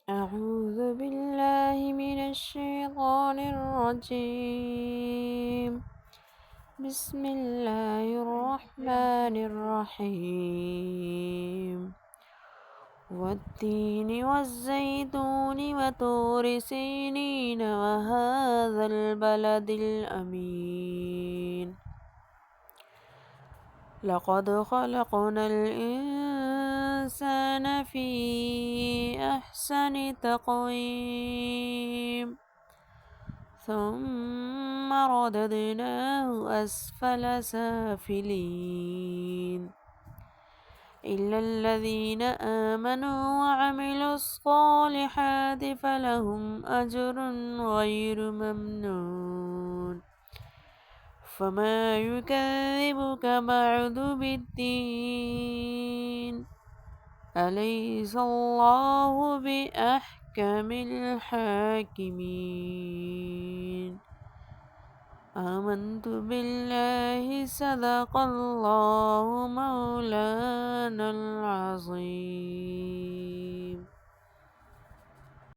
أعوذ بالله من الشيطان الرجيم. بسم الله الرحمن الرحيم. والتين والزيتون وطور سينين وهذا البلد الأمين. لقد خلقنا الإنسان في أحسن تقويم ثم رددناه أسفل سافلين إلا الذين آمنوا وعملوا الصالحات فلهم أجر غير ممنون. فما يكذبك بعد بالدين أليس الله بأحكم الحاكمين. آمنت بالله صدق الله مولانا العظيم.